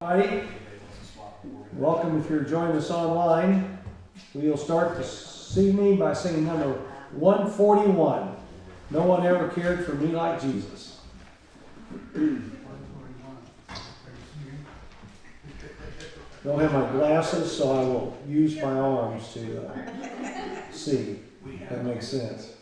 Hi, welcome if you're joining us online. We'll start this evening by singing number 141. No one ever cared for me like Jesus. Don't have my glasses, so I will use my arms to see. That makes sense.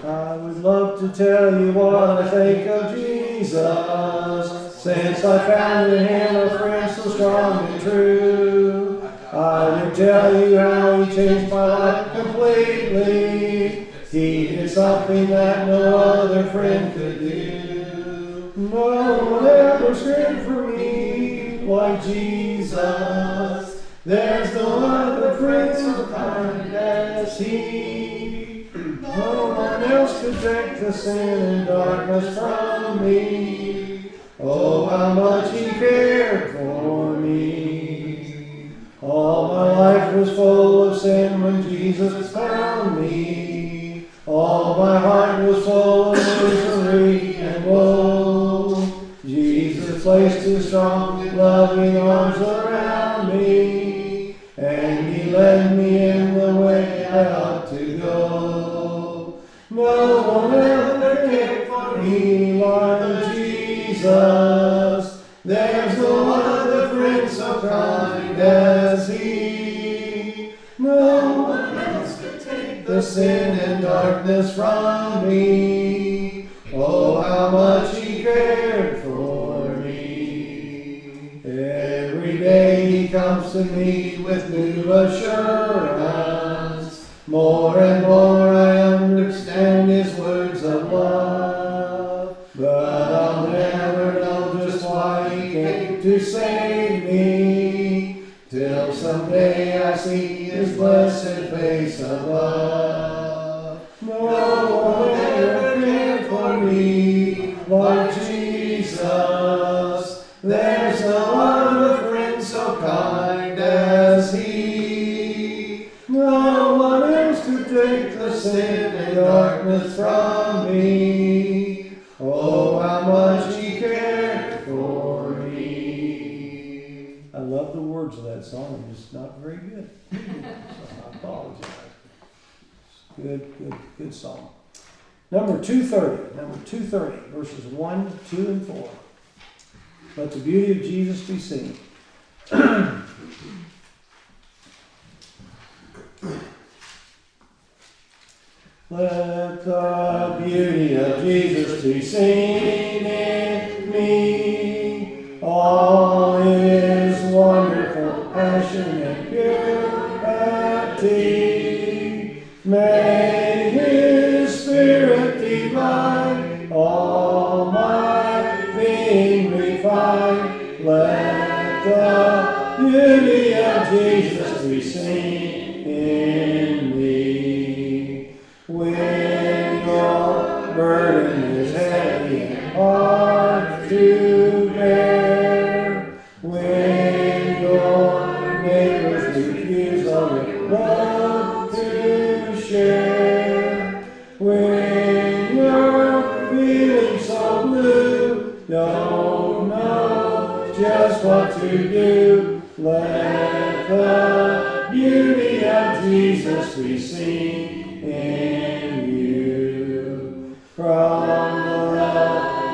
I would love to tell you what I think of Jesus, since I found in him a friend so strong and true. I would tell you how he changed my life completely. He did something that no other friend could do. No one ever cared for me like Jesus. There's no other friend so kind as he. No one else could take the sin and darkness from me. Oh, how much he cared for me. All my life was full of sin when Jesus found me. All my heart was full of misery and woe. Jesus placed his strong, loving arms around me, and he led me in the way I ought to go. No one ever cared for me like Jesus. There's no other friend so kind as he. No one else could take the sin and darkness from me. Oh, how much he cared for me. Every day he comes to me with new assurance. More and more I understand his words of love. But I'll never know just why he came to save me, till someday I see his blessed face above. No one ever cared for me like Jesus. There's no other friend so kind as he. No one else could take the sin and darkness from me. Oh, how much he cared for me. I love the words of that song. I'm just not very good. So I apologize. Good song. Number 230, verses 1, 2, and 4. Let the beauty of Jesus be seen. Let the beauty of Jesus be seen in me, all his wonderful passion and purity. May his spirit divine all my being refine. Let the beauty of Jesus be seen in me. When your burden is heavy and hard to bear, when your neighbors refuse of your love to share, when you're feeling so blue, don't know just what to do, let the beauty of Jesus be seen in you. From the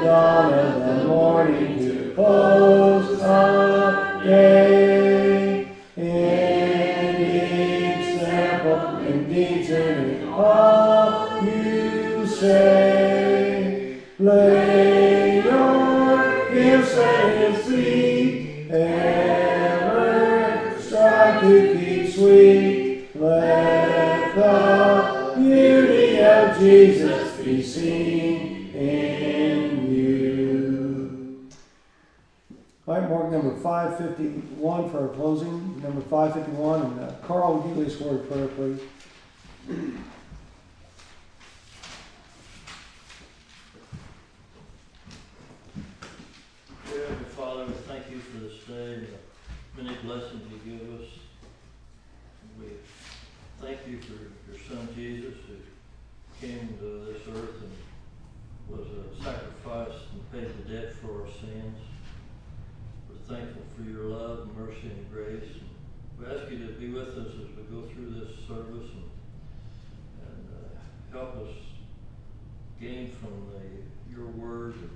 dawn of the morning to the close of day, in example, in deeds, and in all you say, lay your gifts at his feet, ever strive to keep sweet. Let the beauty of Jesus be seen in you. All right, mark number 551 for our closing. Number 551, and Carl, will give us a word of prayer, please. Dear Heavenly Father, we thank you for this day and the many blessings you give us. We thank you for your Son Jesus, who came to this earth and was a sacrifice and paid the debt for our sins. thankful for your love and mercy and grace. We ask you to be with us as we go through this service and help us gain from your word, and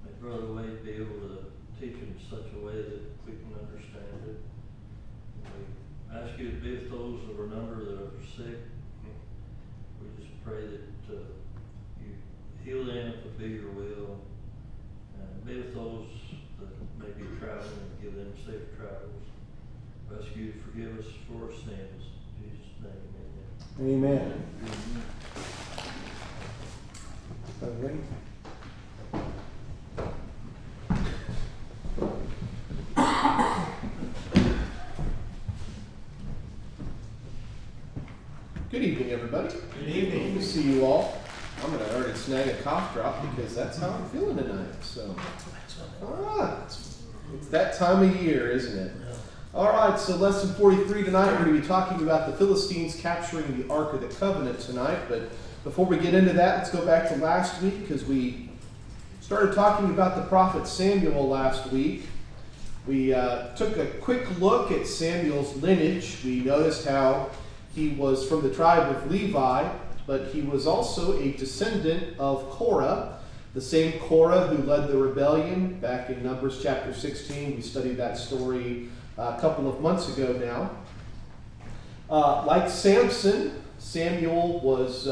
may Brother Wade be able to teach in such a way that we can understand it. We ask you to be with those of our number that are sick. We just pray that you heal them if it be your will, and be with those that may be traveling and give them safe travels. We ask you to forgive us for our sins. In Jesus' name, amen. Amen. Okay. Good evening, everybody. Good evening. Good to see you all. I'm going to already snag a cough drop because that's how I'm feeling tonight. So, all right. It's that time of year, isn't it? All right, so lesson 43 tonight, we're going to be talking about the Philistines capturing the Ark of the Covenant tonight. But before we get into that, let's go back to last week, because we started talking about the prophet Samuel last week. We took a quick look at Samuel's lineage. We noticed how he was from the tribe of Levi, but he was also a descendant of Korah, the same Korah who led the rebellion back in Numbers chapter 16. We studied that story a couple of months ago now. Like Samson, Samuel was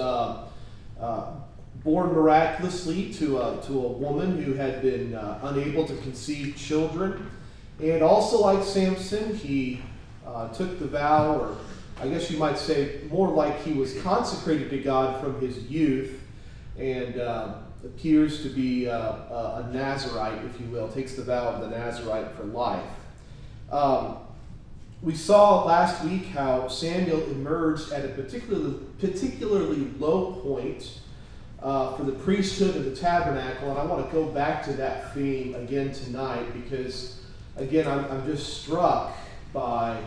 born miraculously to a woman who had been unable to conceive children. And also like Samson, he took the vow, or I guess you might say more like he was consecrated to God from his youth, and appears to be a Nazarite, if you will, takes the vow of the Nazarite for life. We saw last week how Samuel emerged at a particularly low point for the priesthood of the tabernacle, and I want to go back to that theme again tonight because, again, I'm just struck by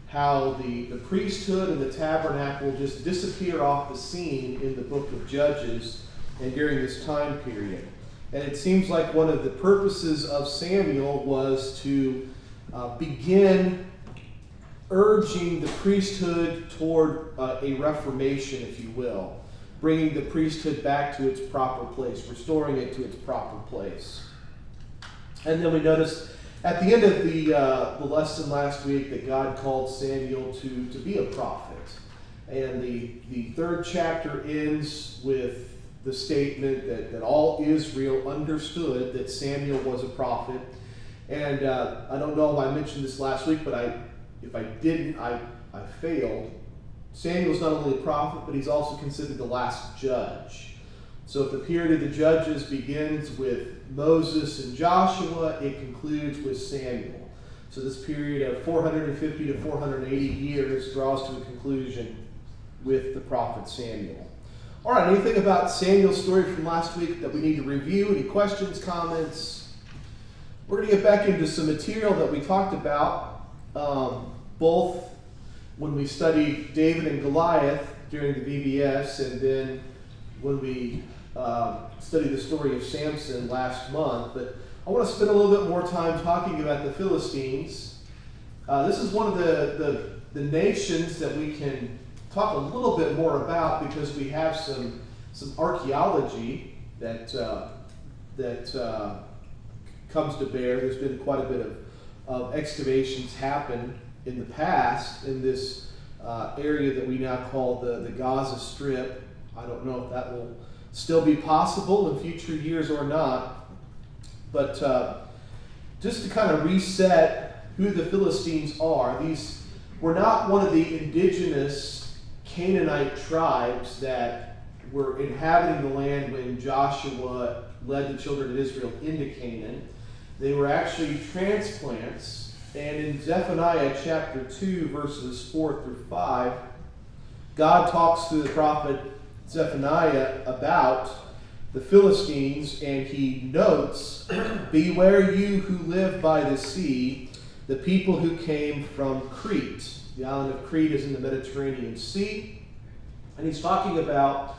how the priesthood and the tabernacle just disappear off the scene in the book of Judges and during this time period. And it seems like one of the purposes of Samuel was to begin urging the priesthood toward a reformation, if you will, bringing the priesthood back to its proper place, restoring it to its proper place. And then we noticed at the end of the lesson last week that God called Samuel to be a prophet. And the third chapter ends with the statement that all Israel understood that Samuel was a prophet. And I don't know if I mentioned this last week, but if I didn't, I failed. Samuel's not only a prophet, but he's also considered the last judge. So if the period of the judges begins with Moses and Joshua, it concludes with Samuel. So this period of 450 to 480 years draws to a conclusion with the prophet Samuel. All right, anything about Samuel's story from last week that we need to review? Any questions, comments? We're going to get back into some material that we talked about, both when we studied David and Goliath during the VBS, and then when we studied the story of Samson last month. But I want to spend a little bit more time talking about the Philistines. This is one of the nations that we can talk a little bit more about because we have some archaeology that comes to bear. There's been quite a bit of excavations happen in the past in this area that we now call the Gaza Strip. I don't know if that will still be possible in future years or not. But just to kind of reset who the Philistines are, these were not one of the indigenous Canaanite tribes that were inhabiting the land when Joshua led the children of Israel into Canaan. They were actually transplants. And in Zephaniah chapter 2, verses 4 through 5, God talks to the prophet Zephaniah about the Philistines, and he notes, "Beware you who live by the sea, the people who came from Crete." The island of Crete is in the Mediterranean Sea. And he's talking about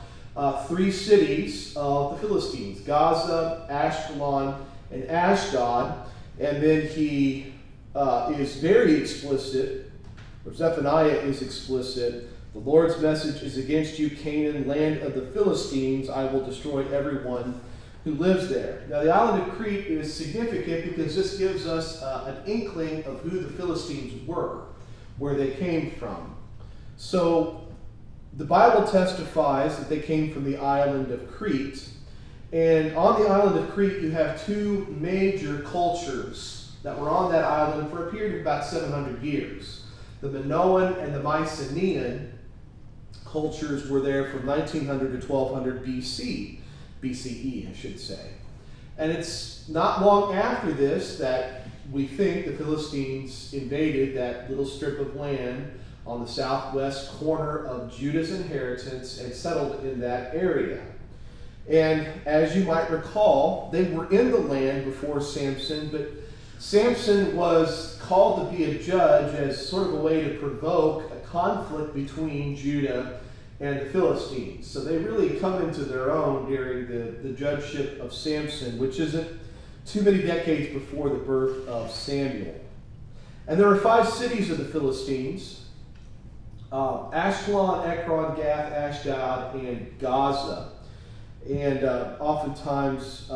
three cities of the Philistines: Gaza, Ashkelon, and Ashdod. And then he is very explicit, or Zephaniah is explicit. The Lord's message is against you, Canaan, land of the Philistines. I will destroy everyone who lives there. Now, the island of Crete is significant because this gives us an inkling of who the Philistines were, where they came from. So, the Bible testifies that they came from the island of Crete. And on the island of Crete, you have two major cultures that were on that island for a period of about 700 years. The Minoan and the Mycenaean cultures were there from 1900 to 1200 BCE, I should say. And it's not long after this that we think the Philistines invaded that little strip of land on the southwest corner of Judah's inheritance and settled in that area. And as you might recall, they were in the land before Samson, but Samson was called to be a judge as sort of a way to provoke a conflict between Judah and the Philistines. So they really come into their own during the judgeship of Samson, which isn't too many decades before the birth of Samuel. And there are 5 cities of the Philistines: Ashkelon, Ekron, Gath, Ashdod, and Gaza. And oftentimes,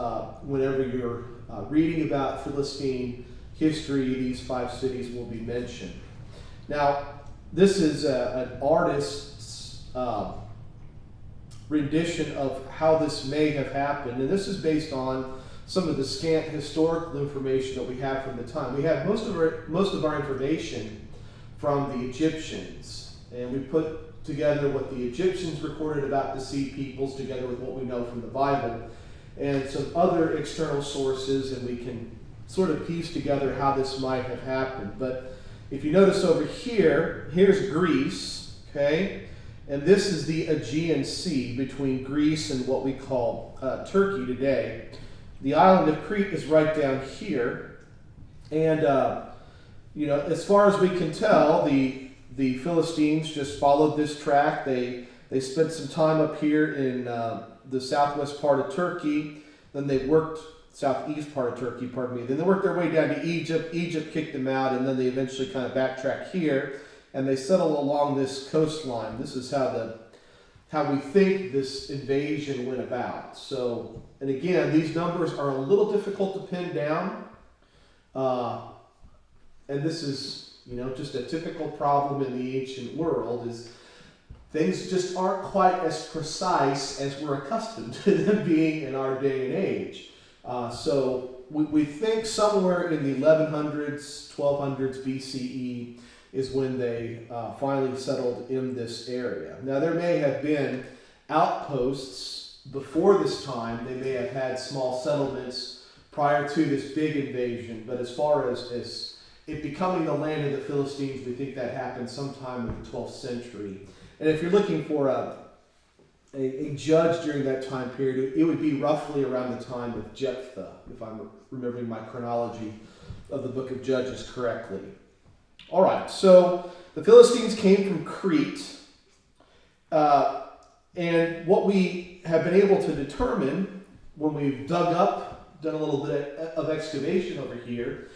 whenever you're reading about Philistine history, these 5 cities will be mentioned. Now, this is an artist's rendition of how this may have happened, and this is based on some of the scant historical information that we have from the time. We have most of our information from the Egyptians. And we put together what the Egyptians recorded about the Sea Peoples together with what we know from the Bible and some other external sources, and we can sort of piece together how this might have happened. But if you notice over here, here's Greece, okay? And this is the Aegean Sea between Greece and what we call Turkey today. The island of Crete is right down here. And, as far as we can tell, the Philistines just followed this track. They spent some time up here in the southwest part of Turkey. Then they worked, southeast part of Turkey, pardon me. Then they worked their way down to Egypt. Egypt kicked them out, and then they eventually kind of backtrack here. And they settle along this coastline. This is how we think this invasion went about. So, and again, these numbers are a little difficult to pin down. And this is, just a typical problem in the ancient world is things just aren't quite as precise as we're accustomed to them being in our day and age. So we think somewhere in the 1100s, 1200s BCE is when they finally settled in this area. Now, there may have been outposts before this time. They may have had small settlements prior to this big invasion, but as far as it becoming the land of the Philistines, we think that happened sometime in the 12th century. And if you're looking for a judge during that time period, it would be roughly around the time of Jephthah, if I'm remembering my chronology of the book of Judges correctly. All right, so the Philistines came from Crete, and what we have been able to determine when we've done a little bit of excavation over here,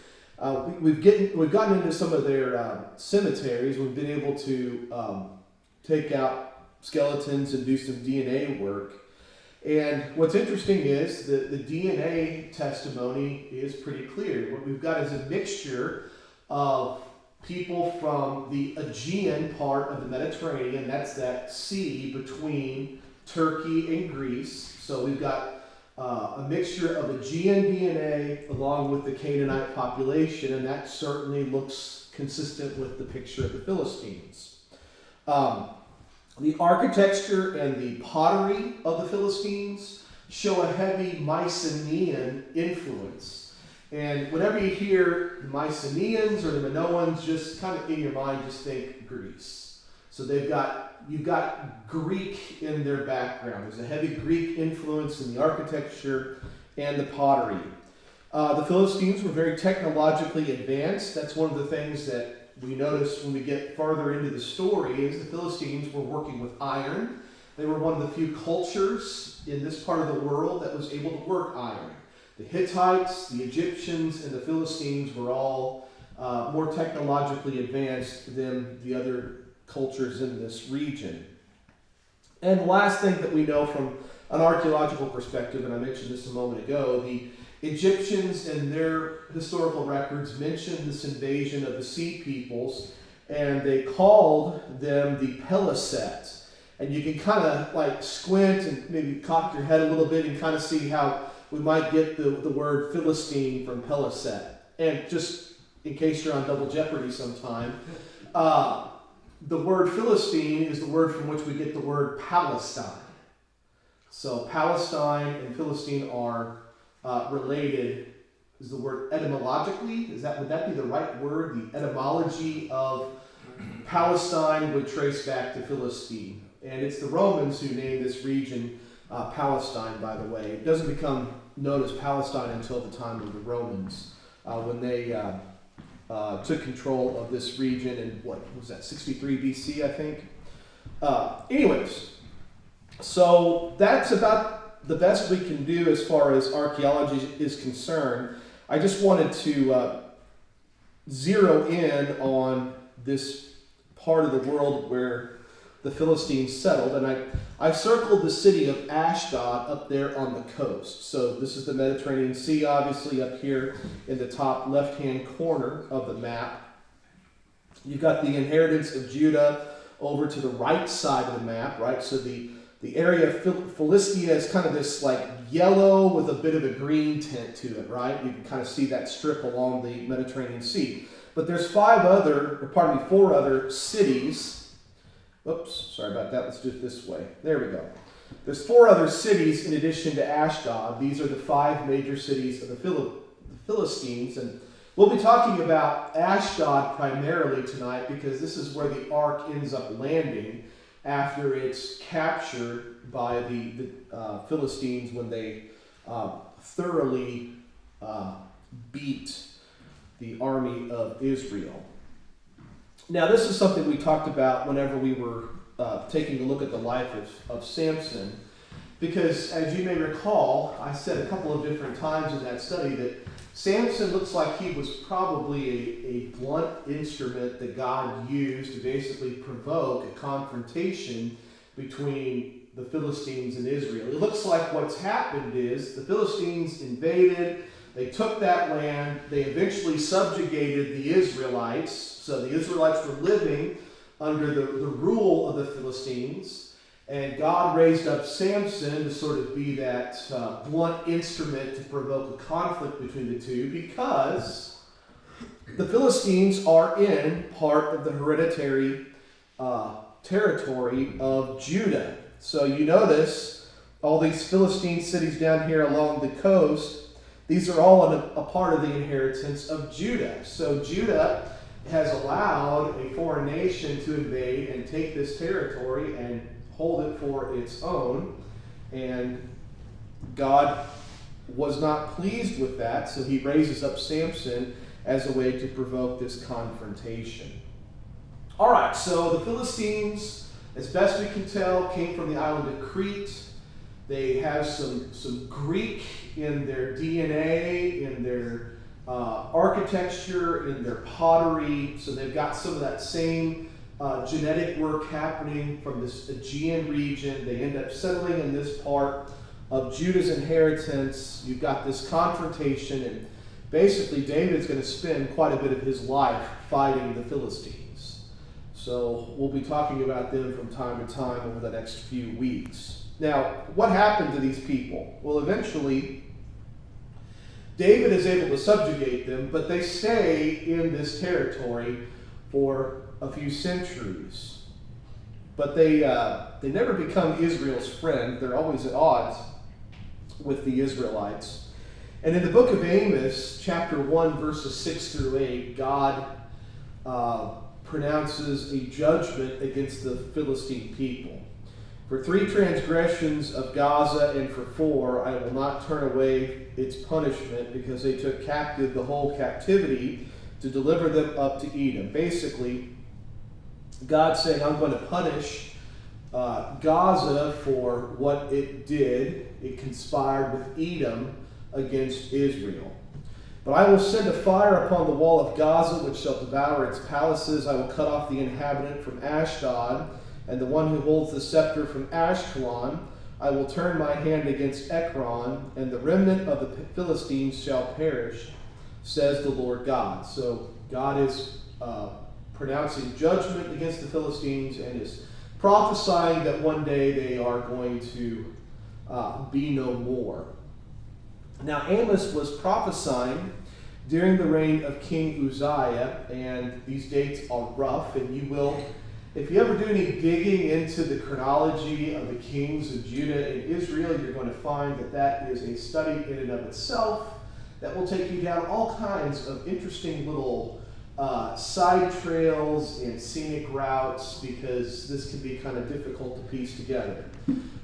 we've gotten into some of their cemeteries. We've been able to take out skeletons and do some DNA work. And what's interesting is that the DNA testimony is pretty clear. What we've got is a mixture of people from the Aegean part of the Mediterranean. That's that sea between Turkey and Greece. So we've got a mixture of Aegean DNA along with the Canaanite population, and that certainly looks consistent with the picture of the Philistines. The architecture and the pottery of the Philistines show a heavy Mycenaean influence. And whenever you hear the Mycenaeans or the Minoans, just kind of in your mind, just think Greece. So you've got Greek in their background. There's a heavy Greek influence in the architecture and the pottery. The Philistines were very technologically advanced. That's one of the things that we notice when we get farther into the story is the Philistines were working with iron. They were one of the few cultures in this part of the world that was able to work iron. The Hittites, the Egyptians, and the Philistines were all more technologically advanced than the other cultures in this region. And the last thing that we know from an archaeological perspective, and I mentioned this a moment ago, the Egyptians and their historical records mention this invasion of the Sea Peoples, and they called them the Peliset. And you can kind of like squint and maybe cock your head a little bit and kind of see how we might get the word Philistine from Peliset. And just in case you're on Double Jeopardy sometime, the word Philistine is the word from which we get the word Palestine. So Palestine and Philistine are related. Is the word etymologically? Would that be the right word? The etymology of Palestine would trace back to Philistine. And it's the Romans who named this region Palestine, by the way. It doesn't become known as Palestine until the time of the Romans, when they took control of this region in, what was that, 63 BC, I think? Anyways, so that's about the best we can do as far as archaeology is concerned. I just wanted to zero in on this part of the world where the Philistines settled, and I circled the city of Ashdod up there on the coast. So this is the Mediterranean Sea, obviously, up here in the top left-hand corner of the map. You've got the inheritance of Judah over to the right side of the map, right? So the area of Philistia is kind of this like yellow with a bit of a green tint to it, right? You can kind of see that strip along the Mediterranean Sea. But there's four other cities. Oops, sorry about that. Let's do it this way. There we go. There's 4 other cities in addition to Ashdod. These are the 5 major cities of the Philistines. And we'll be talking about Ashdod primarily tonight because this is where the ark ends up landing after it's captured by the Philistines when they thoroughly beat the army of Israel. Now, this is something we talked about whenever we were taking a look at the life of Samson, because as you may recall, I said a couple of different times in that study that Samson looks like he was probably a blunt instrument that God used to basically provoke a confrontation between the Philistines and Israel. It looks like what's happened is the Philistines invaded, they took that land, they eventually subjugated the Israelites. So the Israelites were living under the rule of the Philistines, and God raised up Samson to sort of be that blunt instrument to provoke a conflict between the two, because the Philistines are in part of the hereditary territory of Judah. So you notice all these Philistine cities down here along the coast, these are all a part of the inheritance of Judah. So Judah has allowed a foreign nation to invade and take this territory and hold it for its own. And God was not pleased with that, so he raises up Samson as a way to provoke this confrontation. All right, so the Philistines, as best we can tell, came from the island of Crete. They have some Greek in their DNA, in their architecture, in their pottery. So they've got some of that same genetic work happening from this Aegean region. They end up settling in this part of Judah's inheritance. You've got this confrontation, and basically David's going to spend quite a bit of his life fighting the Philistines. So we'll be talking about them from time to time over the next few weeks. Now, what happened to these people? Well, eventually David is able to subjugate them, but they stay in this territory for a few centuries. But they never become Israel's friend. They're always at odds with the Israelites. And in the book of Amos, chapter 1, verses 6 through 8, God pronounces a judgment against the Philistine people. For 3 transgressions of Gaza, and for 4, I will not turn away its punishment, because they took captive the whole captivity to deliver them up to Edom. Basically, God's saying, I'm going to punish Gaza for what it did. It conspired with Edom against Israel. But I will send a fire upon the wall of Gaza, which shall devour its palaces. I will cut off the inhabitant from Ashdod, and the one who holds the scepter from Ashkelon. I will turn my hand against Ekron, and the remnant of the Philistines shall perish, says the Lord God. So God is pronouncing judgment against the Philistines and is prophesying that one day they are going to be no more. Now Amos was prophesying during the reign of King Uzziah, and these dates are rough, and you will, if you ever do any digging into the chronology of the kings of Judah and Israel, you're going to find that that is a study in and of itself that will take you down all kinds of interesting little side trails and scenic routes, because this can be kind of difficult to piece together.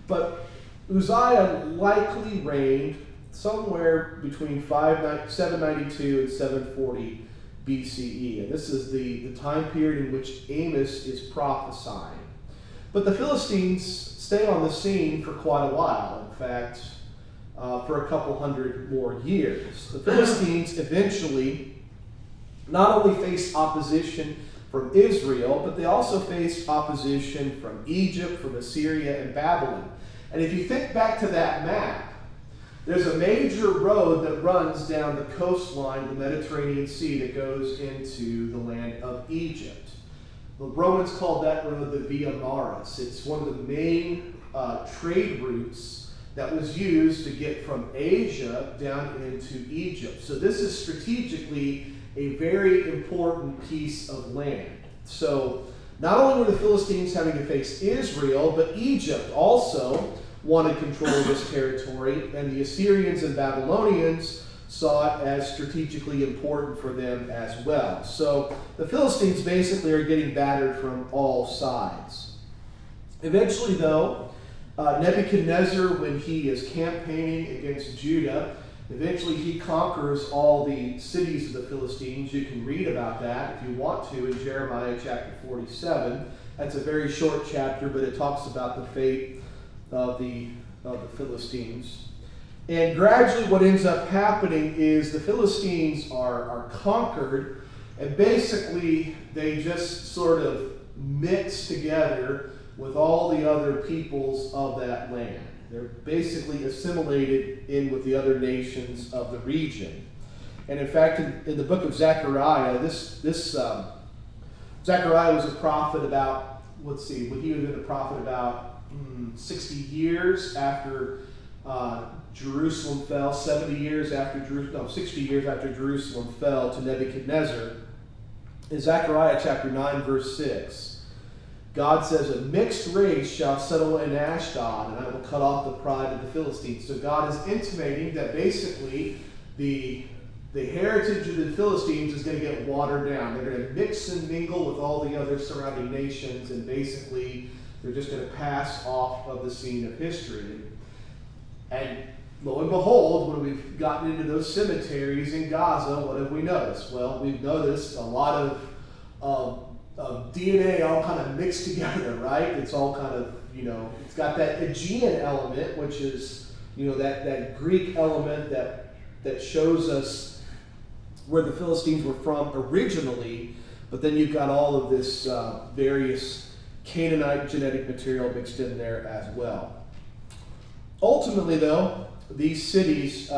But Uzziah likely reigned somewhere between 792 and 740 BCE. And this is the time period in which Amos is prophesying. But the Philistines stay on the scene for quite a while. In fact, for a couple hundred more years. The Philistines eventually not only faced opposition from Israel, but they also faced opposition from Egypt, from Assyria, and Babylon. And if you think back to that map, there's a major road that runs down the coastline, the Mediterranean Sea, that goes into the land of Egypt. The Romans called that road the Via Maris. It's one of the main trade routes that was used to get from Asia down into Egypt. So this is strategically a very important piece of land. So not only were the Philistines having to face Israel, but Egypt also wanted control of this territory, and the Assyrians and Babylonians saw it as strategically important for them as well. So the Philistines basically are getting battered from all sides. Eventually, though, Nebuchadnezzar, when he is campaigning against Judah, eventually he conquers all the cities of the Philistines. You can read about that if you want to in Jeremiah chapter 47. That's a very short chapter, but it talks about the fate of the Philistines. And gradually what ends up happening is the Philistines are conquered, and basically they just sort of mix together with all the other peoples of that land. They're basically assimilated in with the other nations of the region. And in fact, in the book of Zechariah, Zechariah was a prophet about, he would have been a prophet about 60 years after Jerusalem fell, 60 years after Jerusalem fell to Nebuchadnezzar. In Zechariah chapter 9, verse 6, God says, "A mixed race shall settle in Ashdod, and I will cut off the pride of the Philistines." So God is intimating that basically the heritage of the Philistines is going to get watered down. They're going to mix and mingle with all the other surrounding nations, and basically they're just going to pass off of the scene of history. And lo and behold, when we've gotten into those cemeteries in Gaza, what have we noticed? Well, we've noticed a lot of DNA all kind of mixed together, right? It's all kind of, it's got that Aegean element, which is, that Greek element that shows us where the Philistines were from originally, but then you've got all of this various Canaanite genetic material mixed in there as well. Ultimately, though, these cities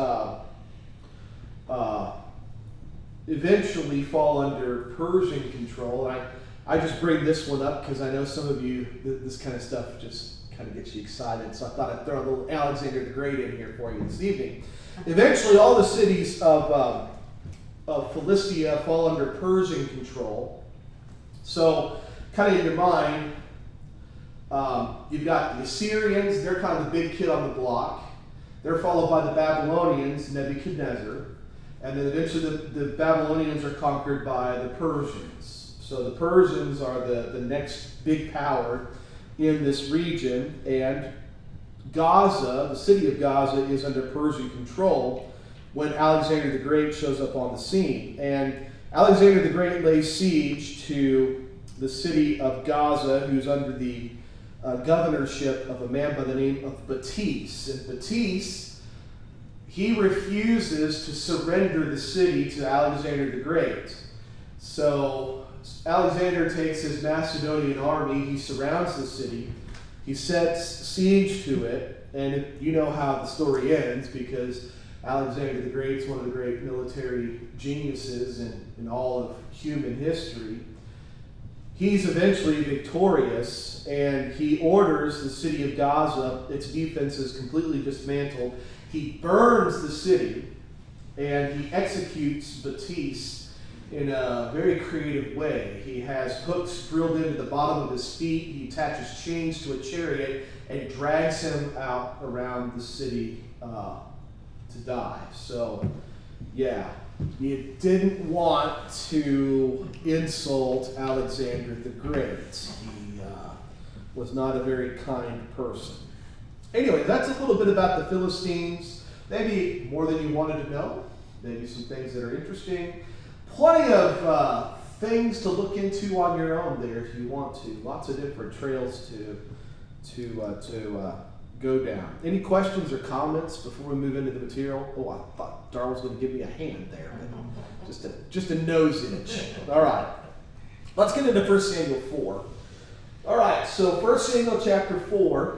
eventually fall under Persian control. And I just bring this one up because I know some of you, this kind of stuff just kind of gets you excited. So I thought I'd throw a little Alexander the Great in here for you this evening. Eventually, all the cities of Philistia fall under Persian control. So, kind of in your mind, you've got the Assyrians. They're kind of the big kid on the block. They're followed by the Babylonians, Nebuchadnezzar. And then eventually the Babylonians are conquered by the Persians. So the Persians are the next big power in this region. And Gaza, the city of Gaza, is under Persian control when Alexander the Great shows up on the scene. And Alexander the Great lays siege to the city of Gaza, who's under the governorship of a man by the name of Baptiste. And Baptiste he refuses to surrender the city to Alexander the Great. So Alexander takes his Macedonian army, he surrounds the city, he sets siege to it, and you know how the story ends because Alexander the Great is one of the great military geniuses in all of human history. He's eventually victorious, and he orders the city of Gaza, its defenses completely dismantled. He burns the city, and he executes Baptiste in a very creative way. He has hooks drilled into the bottom of his feet. He attaches chains to a chariot and drags him out around the city to die. So, yeah, you didn't want to insult Alexander the Great. He was not a very kind person. Anyway, that's a little bit about the Philistines. Maybe more than you wanted to know. Maybe some things that are interesting. Plenty of things to look into on your own there if you want to. Lots of different trails to go down. Any questions or comments before we move into the material? Oh, I thought Darrell was going to give me a hand there. Just a nose inch. All right. Let's get into 1 Samuel 4. All right, so 1 Samuel chapter 4,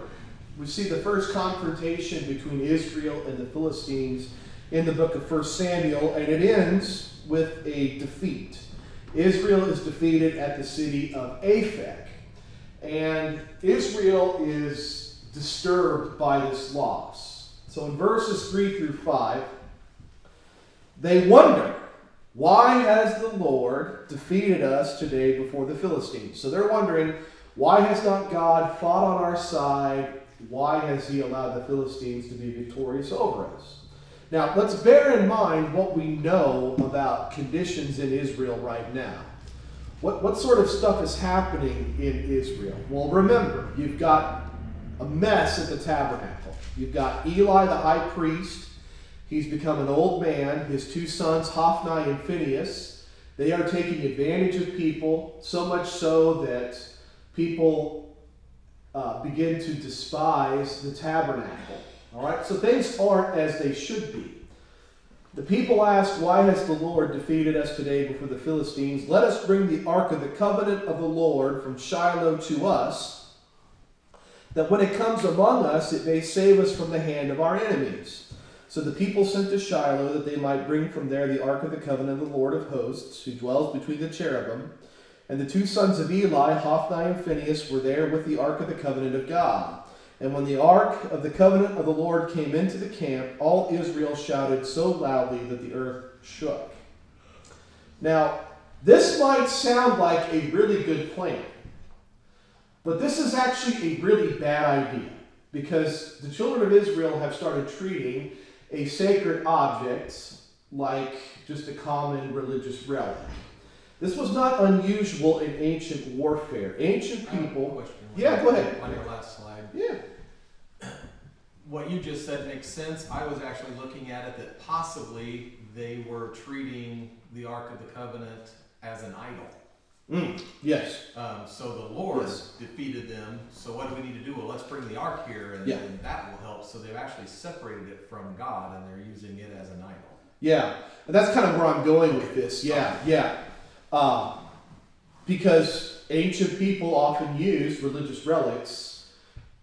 we see the first confrontation between Israel and the Philistines in the book of 1 Samuel, and it ends with a defeat. Israel is defeated at the city of Aphek, and Israel is disturbed by this loss. So in verses 3 through 5, they wonder, why has the Lord defeated us today before the Philistines? So they're wondering, why has not God fought on our side? Why has he allowed the Philistines to be victorious over us? Now, let's bear in mind what we know about conditions in Israel right now. What sort of stuff is happening in Israel? Well, remember, you've got a mess at the tabernacle. You've got Eli, the high priest. He's become an old man. His two sons, Hophni and Phinehas, they are taking advantage of people, so much so that people begin to despise the tabernacle. All right, so things aren't as they should be. The people ask, why has the Lord defeated us today before the Philistines? Let us bring the ark of the covenant of the Lord from Shiloh to us, that when it comes among us, it may save us from the hand of our enemies. So the people sent to Shiloh that they might bring from there the ark of the covenant of the Lord of hosts, who dwells between the cherubim. And the two sons of Eli, Hophni and Phinehas, were there with the ark of the covenant of God. And when the ark of the covenant of the Lord came into the camp, all Israel shouted so loudly that the earth shook. Now, this might sound like a really good plan, but this is actually a really bad idea, because the children of Israel have started treating a sacred object like just a common religious relic. This was not unusual in ancient warfare. Ancient people... Yeah, go ahead. On your last slide. Yeah. What you just said makes sense. I was actually looking at it that possibly they were treating the Ark of the Covenant as an idol. Yes. So the Lord defeated them. So what do we need to do? Well, let's bring the Ark here, and that will help. So they've actually separated it from God, and they're using it as an idol. Yeah. And that's kind of where I'm going with this. Yeah. Because ancient people often used religious relics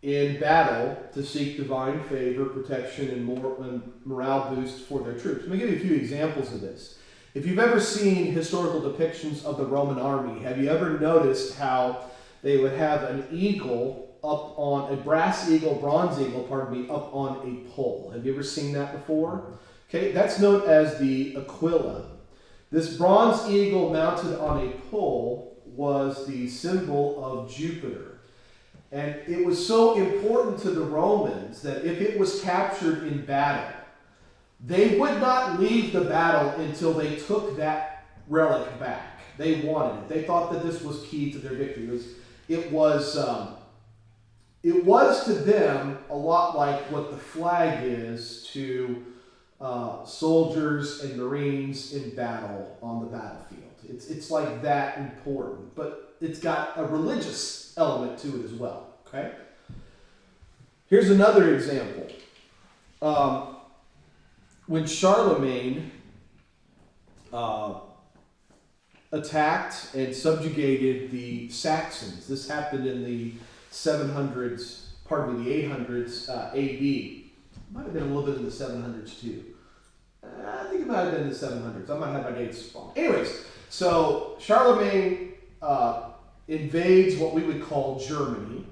in battle to seek divine favor, protection, and morale boost for their troops. Let me give you a few examples of this. If you've ever seen historical depictions of the Roman army, have you ever noticed how they would have an eagle up on, a bronze eagle, up on a pole? Have you ever seen that before? Okay, that's known as the Aquila. This bronze eagle mounted on a pole was the symbol of Jupiter. And it was so important to the Romans that if it was captured in battle, they would not leave the battle until they took that relic back. They wanted it. They thought that this was key to their victory. It was to them a lot like what the flag is to soldiers and Marines in battle on the battlefield. It's like that important, but it's got a religious element to it as well. Okay. Here's another example. when Charlemagne attacked and subjugated the Saxons, this happened in the 700s, pardon me, the 800s AD. Might have been a little bit in the 700s too. I think it might have been in the 700s. I might have my dates wrong. Anyways, so Charlemagne invades what we would call Germany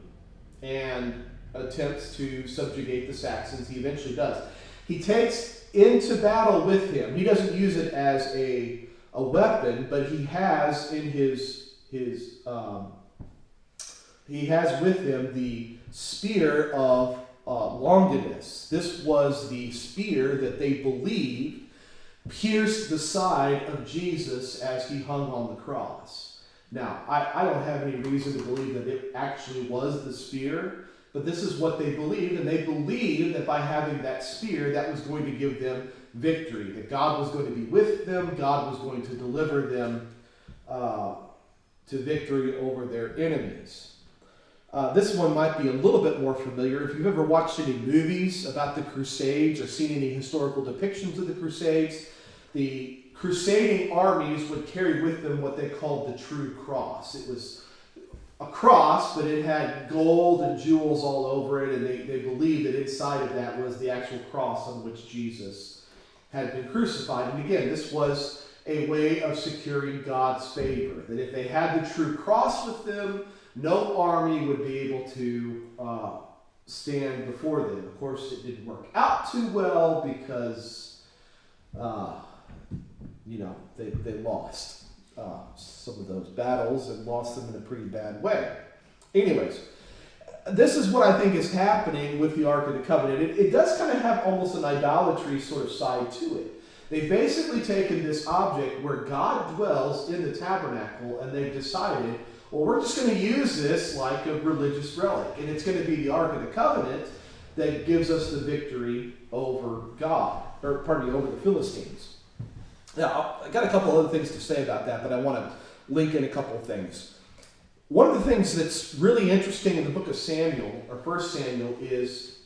and attempts to subjugate the Saxons. He eventually does. He takes into battle with him. He doesn't use it as a weapon, but he has in his he has with him the spear of Longinus. This was the spear that they believed pierced the side of Jesus as he hung on the cross. Now, I don't have any reason to believe that it actually was the spear, but this is what they believed, and they believed that by having that spear, that was going to give them victory, that God was going to be with them, God was going to deliver them to victory over their enemies. This one might be a little bit more familiar. If you've ever watched any movies about the Crusades or seen any historical depictions of the Crusades, the crusading armies would carry with them what they called the true cross. It was a cross, but it had gold and jewels all over it, and they believed that inside of that was the actual cross on which Jesus had been crucified. And again, this was a way of securing God's favor, that if they had the true cross with them, no army would be able to stand before them. Of course, it didn't work out too well because, they lost some of those battles and lost them in a pretty bad way. Anyways, this is what I think is happening with the Ark of the Covenant. It does kind of have almost an idolatry sort of side to it. They've basically taken this object where God dwells in the tabernacle, and they've decided, well, we're just going to use this like a religious relic, and it's going to be the Ark of the Covenant that gives us the victory over over the Philistines. Now, I got a couple other things to say about that, but I want to link in a couple of things. One of the things that's really interesting in the book of Samuel, or 1 Samuel, is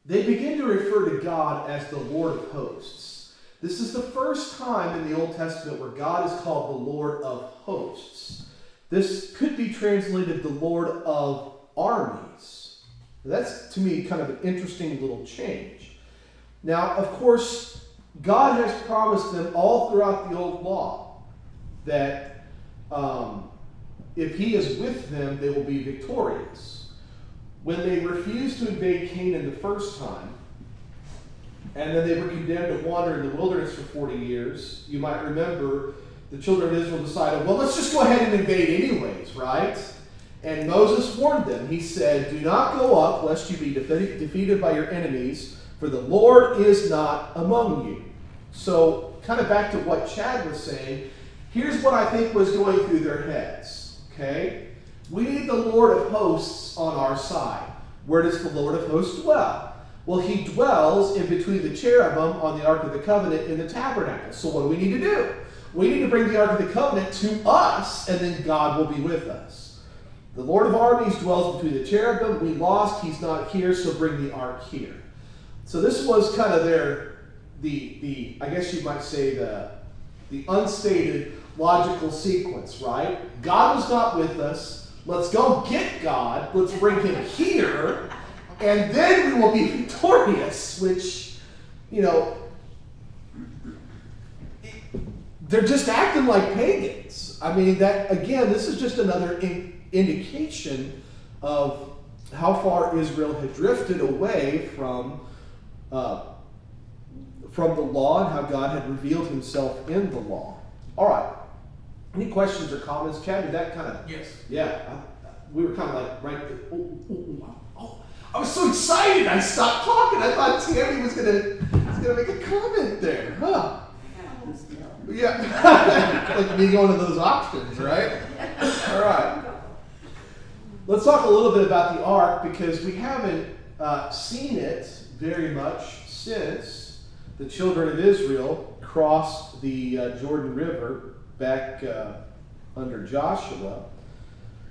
they begin to refer to God as the Lord of hosts. This is the first time in the Old Testament where God is called the Lord of hosts. This could be translated the Lord of armies. That's, to me, kind of an interesting little change. Now, of course, God has promised them all throughout the Old Law that if He is with them, they will be victorious. When they refused to invade Canaan the first time, and then they were condemned to wander in the wilderness for 40 years, you might remember the children of Israel decided, well, let's just go ahead and invade anyways, right? And Moses warned them. He said, do not go up, lest you be defeated by your enemies, for the Lord is not among you. So, kind of back to what Chad was saying, here's what I think was going through their heads, okay? We need the Lord of hosts on our side. Where does the Lord of hosts dwell? Well, He dwells in between the cherubim on the Ark of the Covenant in the tabernacle. So what do we need to do? We need to bring the Ark of the Covenant to us, and then God will be with us. The Lord of armies dwells between the cherubim. We lost. He's not here, so bring the Ark here. So this was kind of the I guess you might say the unstated logical sequence, right? God was not with us. Let's go get God. Let's bring Him here, and then we will be victorious, which, they're just acting like pagans. I mean, that again, this is just another indication of how far Israel had drifted away from the law and how God had revealed Himself in the law. All right. Any questions or comments, Chad? Did that kind of? Yes. Yeah. We were kind of like right there. Oh, I was so excited. I stopped talking. I thought Tammy was gonna make a comment there. Huh? Yeah. Like me going to those auctions, right? All right. Let's talk a little bit about the Ark, because we haven't seen it very much since the children of Israel crossed the Jordan River back under Joshua.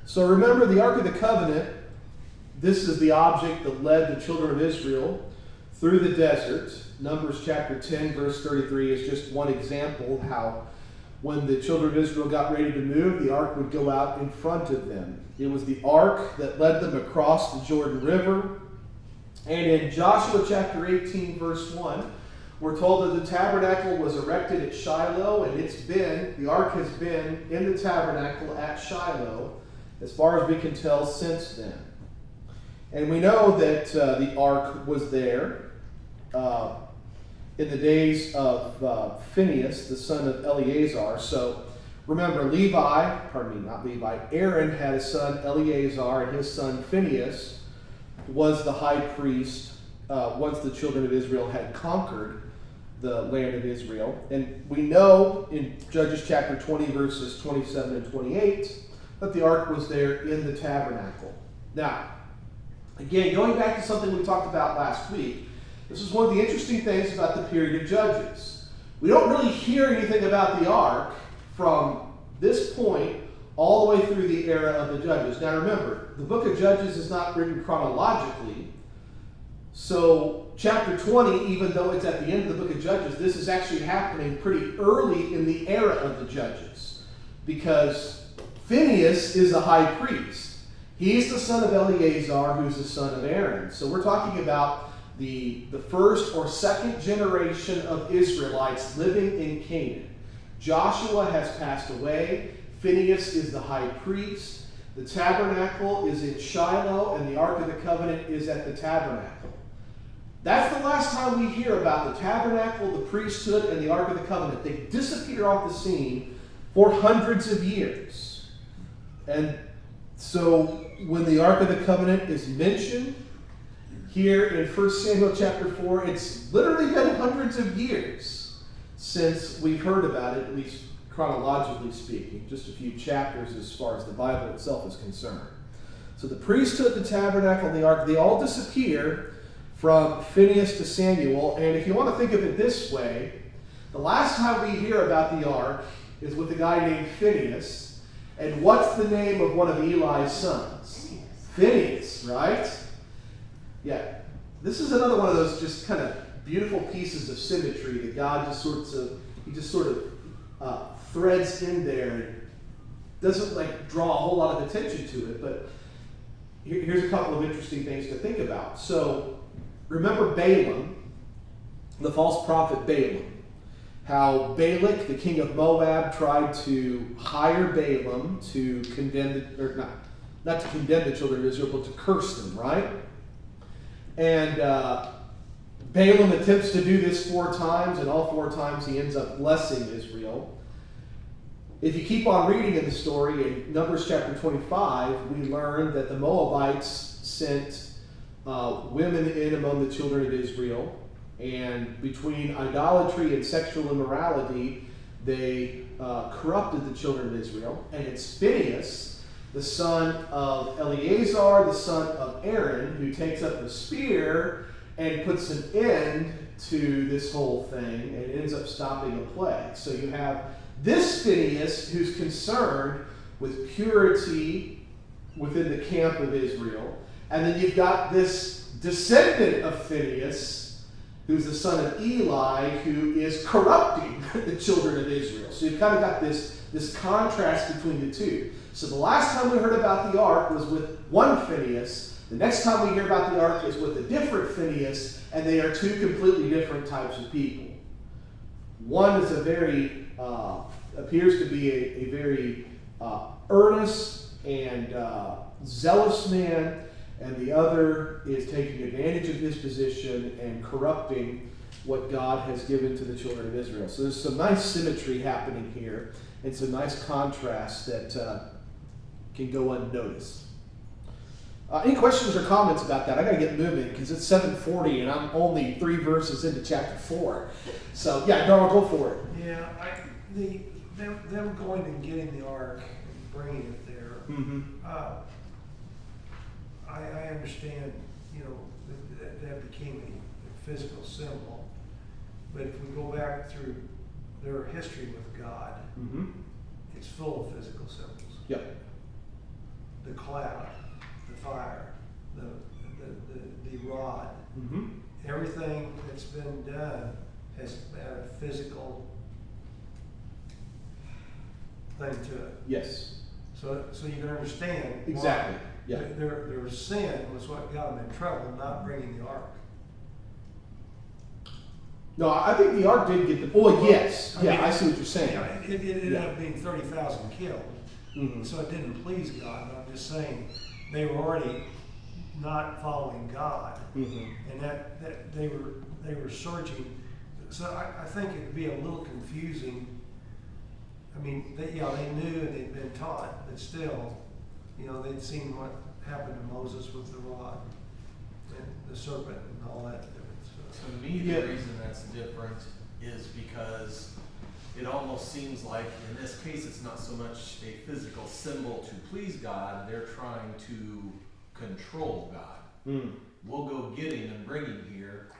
So remember, the Ark of the Covenant, this is the object that led the children of Israel through the desert. Numbers chapter 10, verse 33 is just one example how when the children of Israel got ready to move, the ark would go out in front of them. It was the ark that led them across the Jordan River. And in Joshua chapter 18, verse 1, we're told that the tabernacle was erected at Shiloh, and the ark has been in the tabernacle at Shiloh as far as we can tell since then. And we know that the ark was there in the days of Phinehas, the son of Eleazar. So remember, Aaron had a son Eleazar, and his son Phinehas was the high priest once the children of Israel had conquered the land of Israel. And we know in Judges chapter 20, verses 27 and 28, that the ark was there in the tabernacle. Now, again, going back to something we talked about last week, this is one of the interesting things about the period of Judges. We don't really hear anything about the ark from this point all the way through the era of the Judges. Now remember, the book of Judges is not written chronologically. So chapter 20, even though it's at the end of the book of Judges, this is actually happening pretty early in the era of the Judges. Because Phinehas is the high priest. He's the son of Eleazar, who's the son of Aaron. So we're talking about the first or second generation of Israelites living in Canaan. Joshua has passed away. Phinehas is the high priest. The tabernacle is in Shiloh, and the Ark of the Covenant is at the tabernacle. That's the last time we hear about the tabernacle, the priesthood, and the Ark of the Covenant. They disappear off the scene for hundreds of years. And so when the Ark of the Covenant is mentioned here in 1 Samuel chapter 4, it's literally been hundreds of years since we've heard about it, at least chronologically speaking, just a few chapters as far as the Bible itself is concerned. So the priesthood, the tabernacle, and the ark, they all disappear from Phinehas to Samuel. And if you want to think of it this way, the last time we hear about the ark is with a guy named Phinehas. And what's the name of one of Eli's sons? Phinehas, right? Yeah. This is another one of those just kind of beautiful pieces of symmetry that God just sort of threads in there and doesn't draw a whole lot of attention to it. But here's a couple of interesting things to think about. So remember Balaam, the false prophet Balaam, how Balak, the king of Moab, tried to hire Balaam to condemn not to condemn the children of Israel, but to curse them, right? And Balaam attempts to do this 4 times, and all 4 times he ends up blessing Israel. If you keep on reading in the story, in Numbers chapter 25, we learn that the Moabites sent women in among the children of Israel, and between idolatry and sexual immorality, they corrupted the children of Israel. And it's Phinehas, the son of Eleazar, the son of Aaron, who takes up the spear and puts an end to this whole thing and ends up stopping a plague. So you have this Phinehas who's concerned with purity within the camp of Israel. And then you've got this descendant of Phinehas, who's the son of Eli, who is corrupting the children of Israel. So you've kind of got this contrast between the two. So the last time we heard about the ark was with one Phinehas. The next time we hear about the ark is with a different Phinehas, and they are 2 completely different types of people. One is appears to be a very earnest and zealous man, and the other is taking advantage of his position and corrupting what God has given to the children of Israel. So there's some nice symmetry happening here, and some nice contrast that can go unnoticed. Any questions or comments about that? I got to get moving because it's 7:40 and I'm only 3 verses into chapter 4. So yeah, Darrell, go for it. Yeah, them going and getting the ark and bringing it there. Mm-hmm. I understand, that became a physical symbol. But if we go back through their history with God, Mm-hmm. it's full of physical symbols. Yep. The cloud, the fire, the rod, Mm-hmm. everything everything that's been done has had a physical thing to it. Yes. So you can understand. Exactly. Why. Yeah. Their sin was what got them in trouble, not bringing the ark. No, I think the ark did get the. Oh, yes. Yeah, I see what you're saying. Yeah, it ended up being 30,000 killed. Mm-hmm. So it didn't please God. I'm just saying they were already not following God, and that they were searching. So I think it'd be a little confusing. I mean, they knew and they'd been taught, but still, they'd seen what happened to Moses with the rod and the serpent and all that. So. To me, the reason that's different is because it almost seems like in this case it's not so much a physical symbol to please God, they're trying to control God. We'll go get him and bring him here.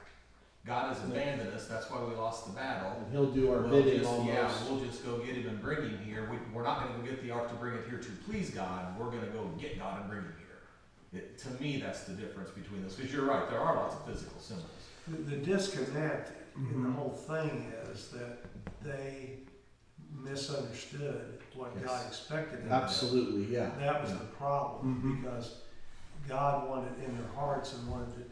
God has abandoned us, that's why we lost the battle. And he'll do our bidding almost. Yeah, we'll just go get him and bring him here. We're not going to go get the ark to bring it here to please God. We're going to go get God and bring him here. To me, that's the difference between those. Because you're right, there are lots of physical symbols. The disconnect in the whole thing is that they misunderstood what God expected them to do. Absolutely, yeah. That was the problem, because God wanted in their hearts and wanted it,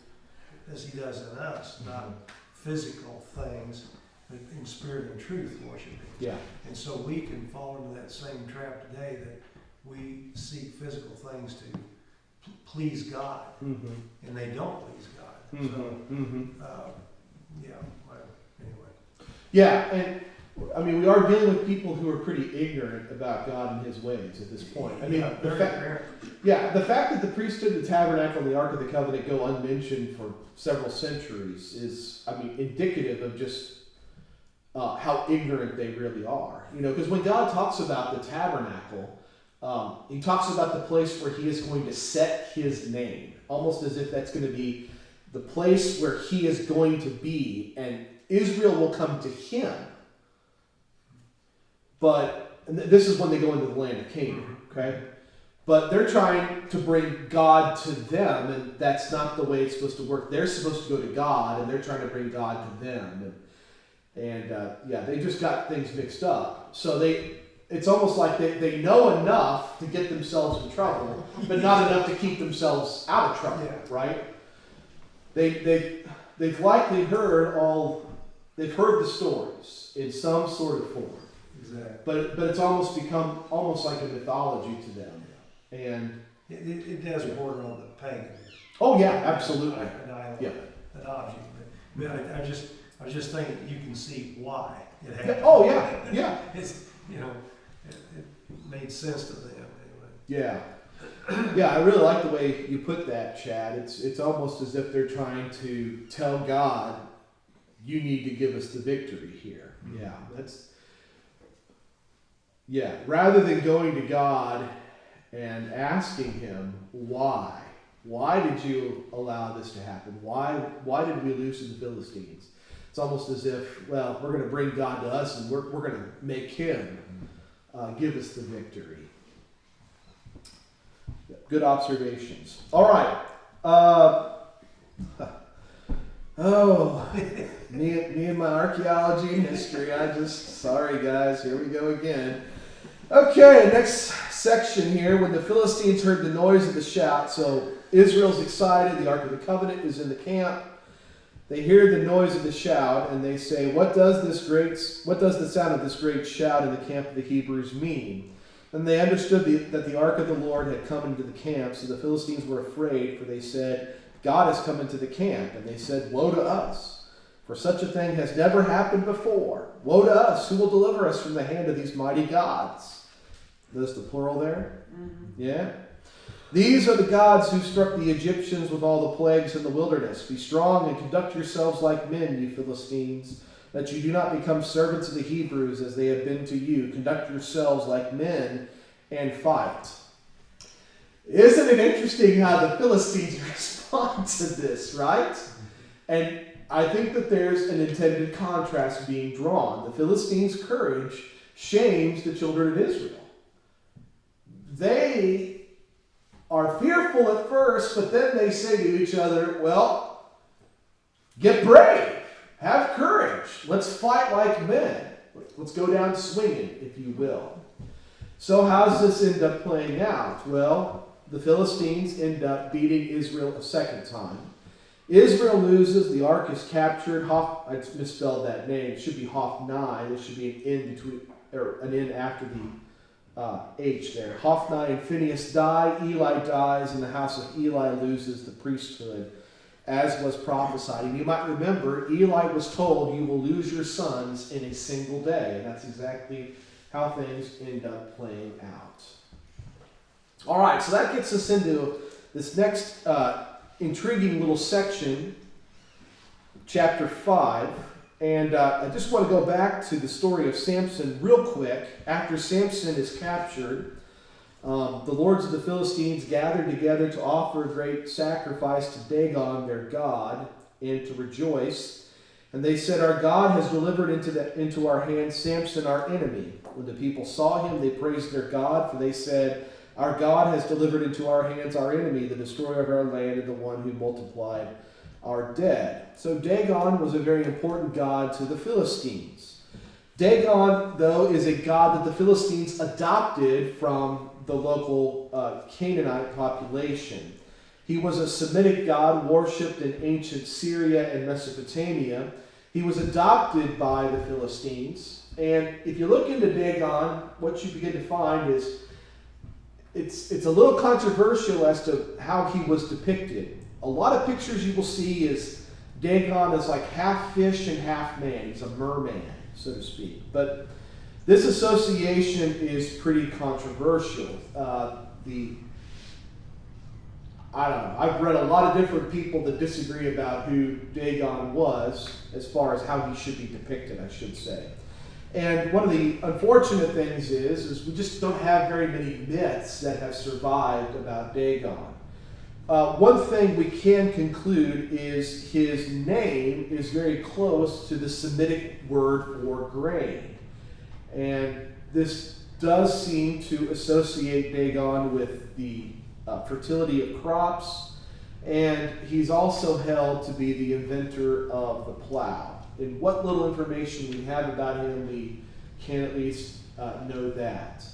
as he does in us, not physical things, but in spirit and truth worshiping. Yeah. And so we can fall into that same trap today, that we seek physical things to please God, and they don't please God. So, anyway. Yeah, and I mean, we are dealing with people who are pretty ignorant about God and his ways at this point. I mean, the fact that the priesthood, the tabernacle, and the Ark of the Covenant go unmentioned for several centuries is, indicative of just how ignorant they really are. Because when God talks about the tabernacle, he talks about the place where he is going to set his name, almost as if that's going to be the place where he is going to be, and Israel will come to him. But this is when they go into the land of Canaan, okay? But they're trying to bring God to them, and that's not the way it's supposed to work. They're supposed to go to God, and they're trying to bring God to them. And they just got things mixed up. So it's almost like they know enough to get themselves in trouble, but not enough to keep themselves out of trouble, right? They've likely they've heard the stories in some sort of form. Exactly. But it's almost become like a mythology to them. And it does border on the pagan. Oh yeah, absolutely. Adoption. But I was just thinking you can see why it happened. Oh yeah. It's it made sense to them anyway. Yeah. Yeah, I really like the way you put that, Chad. It's almost as if they're trying to tell God, you need to give us the victory here. Rather than going to God and asking him why. Why did you allow this to happen? Why did we lose to the Philistines? It's almost as if, we're going to bring God to us and we're going to make him give us the victory. Good observations. All right. Me and my archaeology and history. Sorry guys, here we go again. Okay, next section here. When the Philistines heard the noise of the shout, so Israel's excited, the Ark of the Covenant is in the camp. They hear the noise of the shout, and they say, what does the sound of this great shout in the camp of the Hebrews mean? And they understood that the ark of the Lord had come into the camp, so the Philistines were afraid, for they said, God has come into the camp. And they said, woe to us, for such a thing has never happened before. Woe to us, who will deliver us from the hand of these mighty gods? Notice the plural there? Yeah. These are the gods who struck the Egyptians with all the plagues in the wilderness. Be strong and conduct yourselves like men, you Philistines, that you do not become servants of the Hebrews as they have been to you. Conduct yourselves like men and fight. Isn't it interesting how the Philistines respond to this, right? And I think that there's an intended contrast being drawn. The Philistines' courage shames the children of Israel. They are fearful at first, but then they say to each other, well, Get brave. Have courage. Let's fight like men. Let's go down swinging, if you will. So how does this end up playing out? Well, the Philistines end up beating Israel a second time. Israel loses. The ark is captured. I misspelled that name. It should be Hophni. There should be an N between, or an N after the H there. Hophni and Phinehas die. Eli dies, and the house of Eli loses the priesthood, as was prophesied. And you might remember, Eli was told, you will lose your sons in a single day. And that's exactly how things end up playing out. All right, so that gets us into this next intriguing little section, chapter 5. And I just want to go back to the story of Samson real quick. After Samson is captured, the lords of the Philistines gathered together to offer a great sacrifice to Dagon, their god, and to rejoice. And they said, our God has delivered into our hands Samson, our enemy. When the people saw him, they praised their God, for they said, our God has delivered into our hands our enemy, the destroyer of our land, and the one who multiplied our dead. So Dagon was a very important god to the Philistines. Dagon, though, is a god that the Philistines adopted from the local Canaanite population. He was a Semitic god worshipped in ancient Syria and Mesopotamia. He was adopted by the Philistines. And if you look into Dagon, what you begin to find is it's a little controversial as to how he was depicted. A lot of pictures you will see is Dagon is like half fish and half man. He's a merman, so to speak. But this association is pretty controversial. I don't know. I've read a lot of different people that disagree about who Dagon was as far as how he should be depicted, I should say. And one of the unfortunate things is we just don't have very many myths that have survived about Dagon. One thing we can conclude is his name is very close to the Semitic word for grain. And this does seem to associate Dagon with the fertility of crops, and he's also held to be the inventor of the plow. And what little information we have about him, we can at least know that.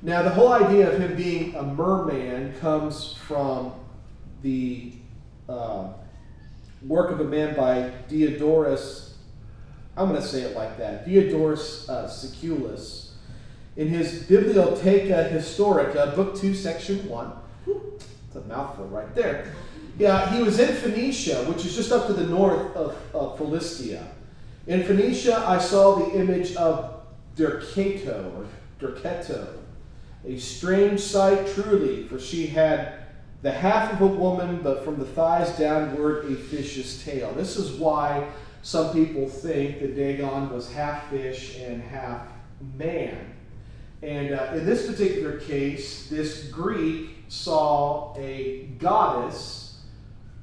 Now, the whole idea of him being a merman comes from the work of a man by Diodorus, I'm going to say it like that, Diodorus Siculus, in his Bibliotheca Historica, Book 2, Section 1. It's a mouthful right there. Yeah, he was in Phoenicia, which is just up to the north of Philistia. In Phoenicia, I saw the image of Derketo, a strange sight truly, for she had the half of a woman, but from the thighs downward a fish's tail. This is why some people think that Dagon was half fish and half man. And in this particular case, this Greek saw a goddess.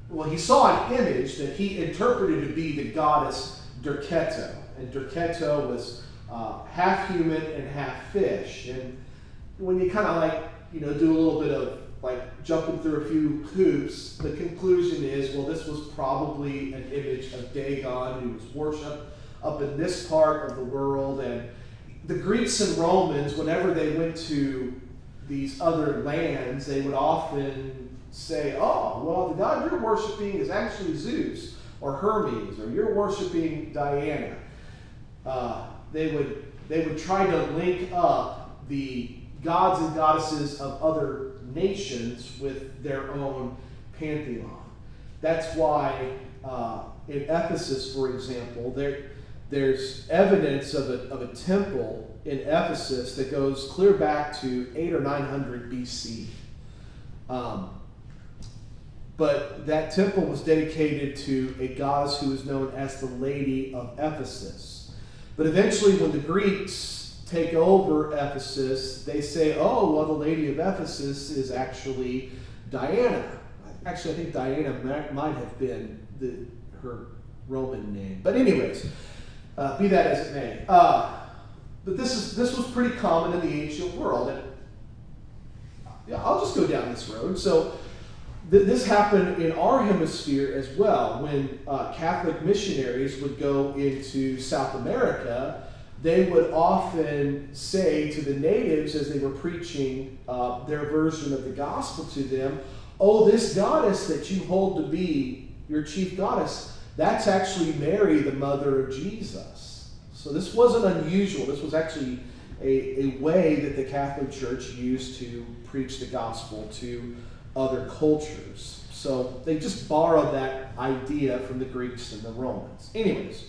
Well, he saw an image that he interpreted to be the goddess Derketo. And Derketo was half human and half fish. And when you kind of do a little bit of jumping through a few hoops, the conclusion is, well, this was probably an image of Dagon who was worshipped up in this part of the world. And the Greeks and Romans, whenever they went to these other lands, they would often say, oh, well, the god you're worshiping is actually Zeus or Hermes, or you're worshiping Diana. They would try to link up the gods and goddesses of other nations with their own pantheon. That's why in Ephesus, for example, there's evidence of a temple in Ephesus that goes clear back to 800 or 900 BC. But that temple was dedicated to a goddess who was known as the Lady of Ephesus. But eventually, when the Greeks take over Ephesus, they say, oh, well, the Lady of Ephesus is actually Diana. Actually, I think Diana might have been her Roman name. But anyways, be that as it may. But this was pretty common in the ancient world. And yeah, I'll just go down this road. So This happened in our hemisphere as well. When Catholic missionaries would go into South America, they would often say to the natives as they were preaching their version of the gospel to them, "Oh, this goddess that you hold to be your chief goddess, that's actually Mary, the mother of Jesus." So this wasn't unusual. This was actually a way that the Catholic Church used to preach the gospel to other cultures. So they just borrowed that idea from the Greeks and the Romans. Anyways,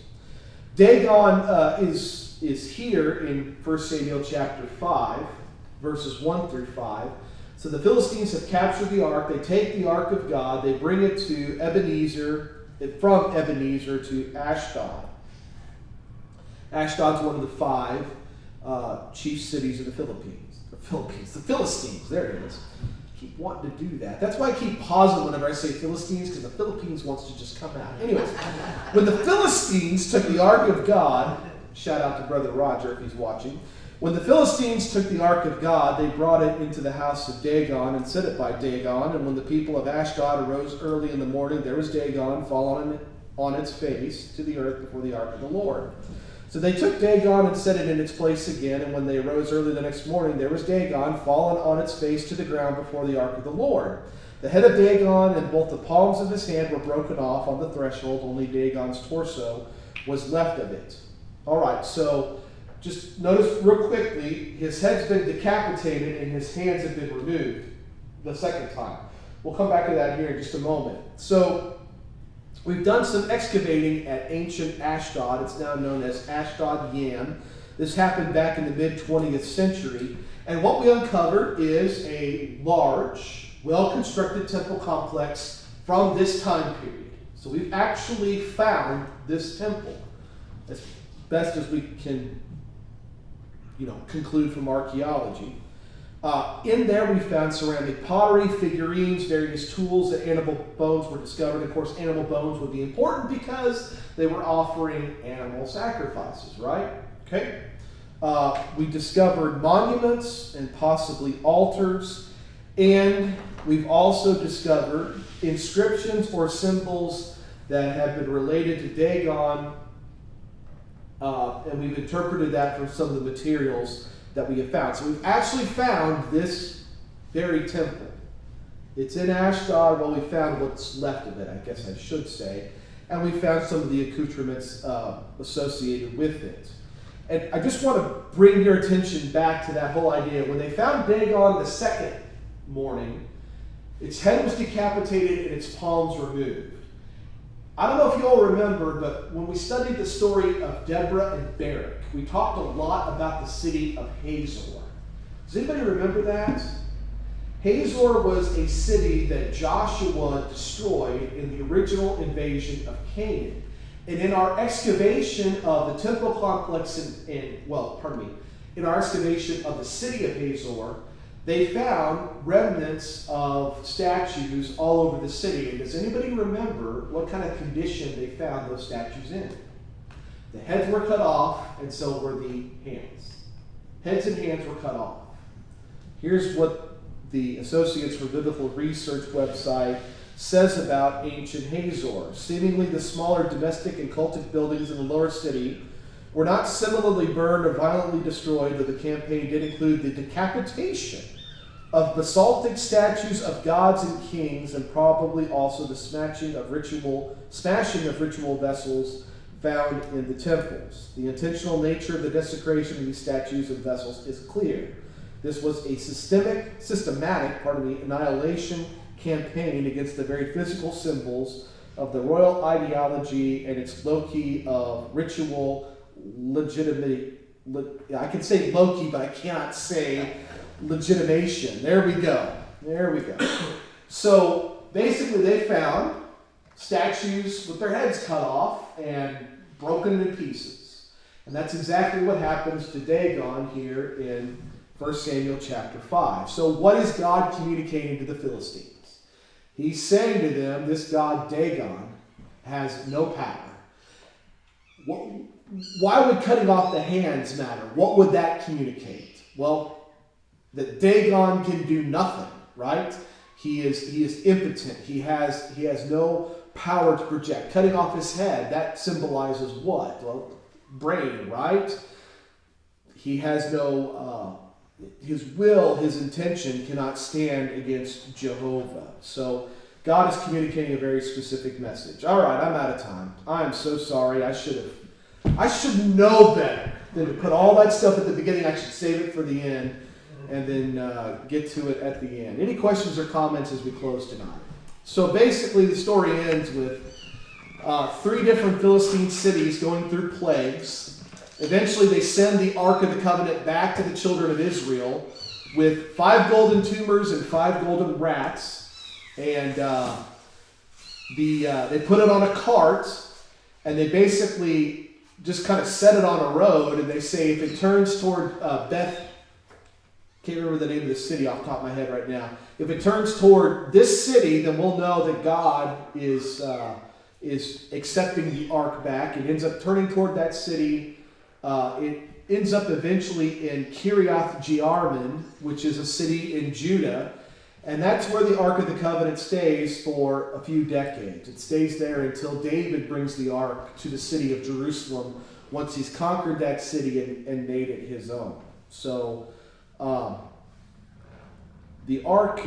Dagon is here in 1 Samuel chapter 5, verses 1 through 5. So the Philistines have captured the ark. They take the ark of God. They bring it to from Ebenezer to Ashdod. Ashdod's one of the 5 chief cities of the Philippines. The Philistines, there it is. Keep wanting to do that. That's why I keep pausing whenever I say Philistines, because the Philippines wants to just come out. Anyways, when the Philistines took the ark of God, shout out to Brother Roger if he's watching. When the Philistines took the ark of God, they brought it into the house of Dagon and set it by Dagon. And when the people of Ashdod arose early in the morning, there was Dagon fallen on its face to the earth before the ark of the Lord. So they took Dagon and set it in its place again, and when they arose early the next morning, there was Dagon fallen on its face to the ground before the ark of the Lord. The head of Dagon and both the palms of his hand were broken off on the threshold, only Dagon's torso was left of it. All right, so just notice real quickly, his head's been decapitated and his hands have been removed the second time. We'll come back to that here in just a moment. So we've done some excavating at ancient Ashdod. It's now known as Ashdod Yam. This happened back in the mid-20th century. And what we uncovered is a large, well-constructed temple complex from this time period. So we've actually found this temple as best as we can, conclude from archaeology. In there we found ceramic pottery, figurines, various tools, and animal bones were discovered. Of course, animal bones would be important because they were offering animal sacrifices, right? Okay. We discovered monuments and possibly altars, and we've also discovered inscriptions or symbols that have been related to Dagon, and we've interpreted that from some of the materials that we have found. So we've actually found this very temple. It's in Ashdod. Well, we found what's left of it, I guess I should say. And we found some of the accoutrements associated with it. And I just want to bring your attention back to that whole idea. When they found Dagon the second morning, its head was decapitated and its palms removed. I don't know if you all remember, but when we studied the story of Deborah and Barak, we talked a lot about the city of Hazor. Does anybody remember that? Hazor was a city that Joshua destroyed in the original invasion of Canaan. And in our excavation of the temple complex in our excavation of the city of Hazor, they found remnants of statues all over the city. And does anybody remember what kind of condition they found those statues in? The heads were cut off, and so were the hands. Heads and hands were cut off. Here's what the Associates for Biblical Research website says about ancient Hazor. Seemingly the smaller domestic and cultic buildings in the lower city were not similarly burned or violently destroyed, though the campaign did include the decapitation of basaltic statues of gods and kings, and probably also the smashing of ritual vessels found in the temples. The intentional nature of the desecration of these statues and vessels is clear. This was a systematic annihilation campaign against the very physical symbols of the royal ideology and its loci of ritual I can say loci, but I cannot say legitimation. There we go. So basically they found statues with their heads cut off and broken into pieces. And that's exactly what happens to Dagon here in 1 Samuel chapter 5. So what is God communicating to the Philistines? He's saying to them, this god Dagon has no power. Why would cutting off the hands matter? What would that communicate? Well, that Dagon can do nothing, right? He is impotent. He has no power to project. Cutting off his head, that symbolizes what? Well, brain, right? He has no, his will, his intention cannot stand against Jehovah. So God is communicating a very specific message. All right, I'm out of time. I am so sorry. I should know better than to put all that stuff at the beginning. I should save it for the end and then get to it at the end. Any questions or comments as we close tonight? So basically the story ends with 3 different Philistine cities going through plagues. Eventually they send the Ark of the Covenant back to the children of Israel with 5 golden tumors and 5 golden rats. And they put it on a cart, and they basically just kind of set it on a road, and they say if it turns toward can't remember the name of the city off the top of my head right now. If it turns toward this city, then we'll know that God is accepting the ark back. It ends up turning toward that city. It ends up eventually in Kiriath Jearim, which is a city in Judah. And that's where the Ark of the Covenant stays for a few decades. It stays there until David brings the Ark to the city of Jerusalem once he's conquered that city and made it his own. So the Ark,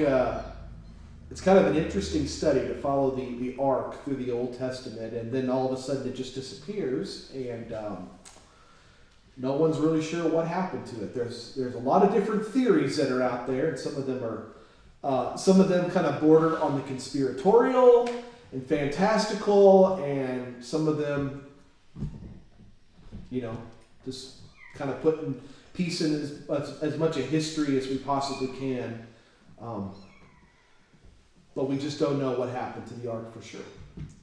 it's kind of an interesting study to follow the Ark through the Old Testament, and then all of a sudden it just disappears, and no one's really sure what happened to it. There's a lot of different theories that are out there, and some of them kind of border on the conspiratorial and fantastical, and some of them, just kind of putting piece in as much a history as we possibly can. But we just don't know what happened to the ark for sure.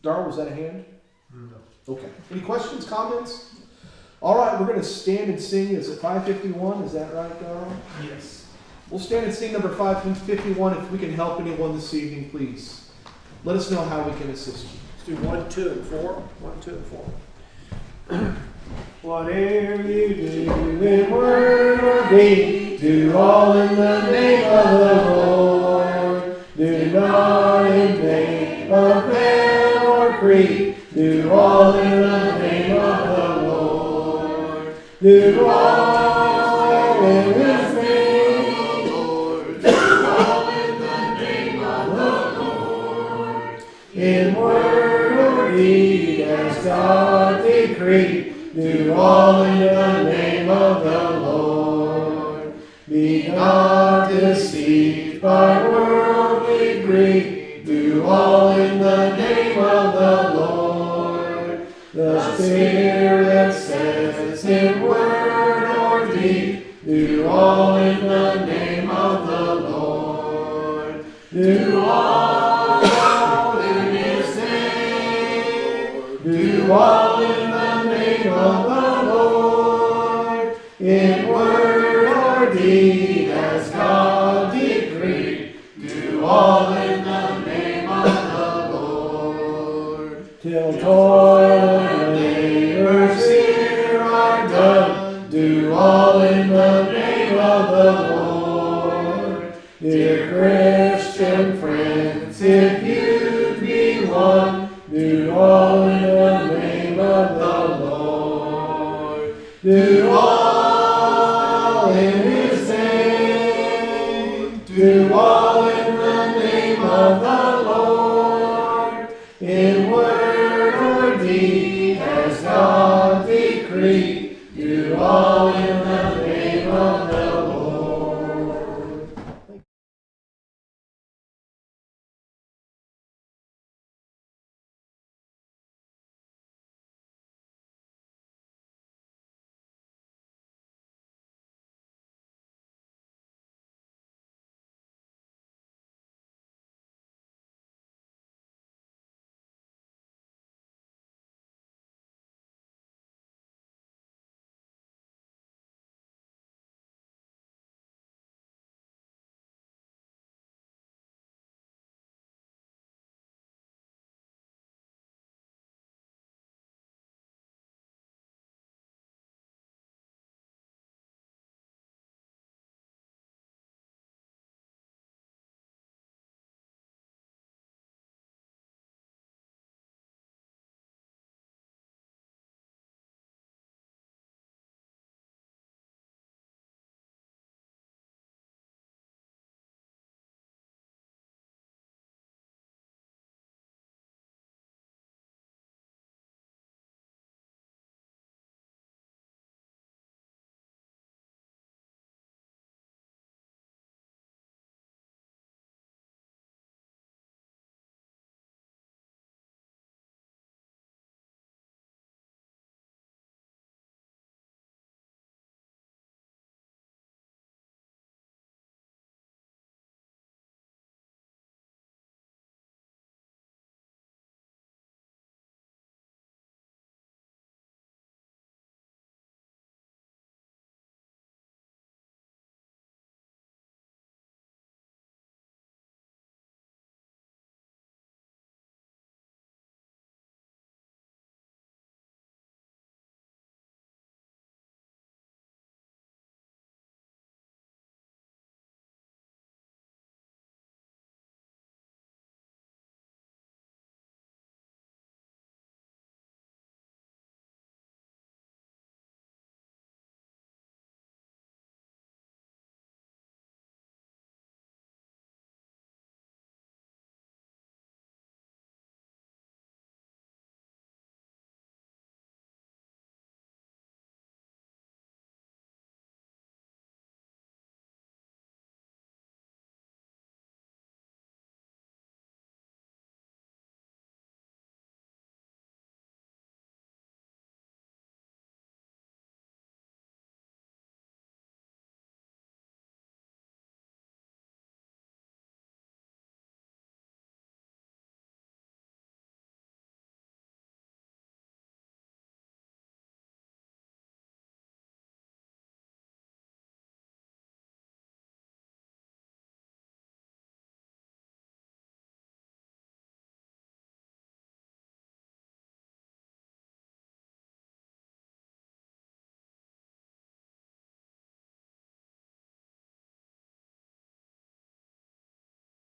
Darrell, was that a hand? No. Okay. Any questions, comments? All right, we're going to stand and sing. Is it 551? Is that right, Darrell? Yes. We'll stand and sing number 551. If we can help anyone this evening, please let us know how we can assist you. Let's do 1, 2, and 4. 1, 2, and 4. Whatever you do in word or deed, do all in the name of the Lord. Do not in vain of man or creed. Do all in the name of the Lord. Do all in His name, Lord. Do all in the name of the Lord. In word or deed, as God decreed. Do all in the name of the Lord. Be not deceived by worldly greed. Do all in the name of the Lord. The Spirit says in word or deed. Do all in the name of the Lord. Do all in His name. Do all in the name of the Lord, in word or deed, as God decreed. Do all in the name of the Lord. Till toil and labors here are done. Do all in the name of the Lord. Dear Christian friends, if you'd be one, do all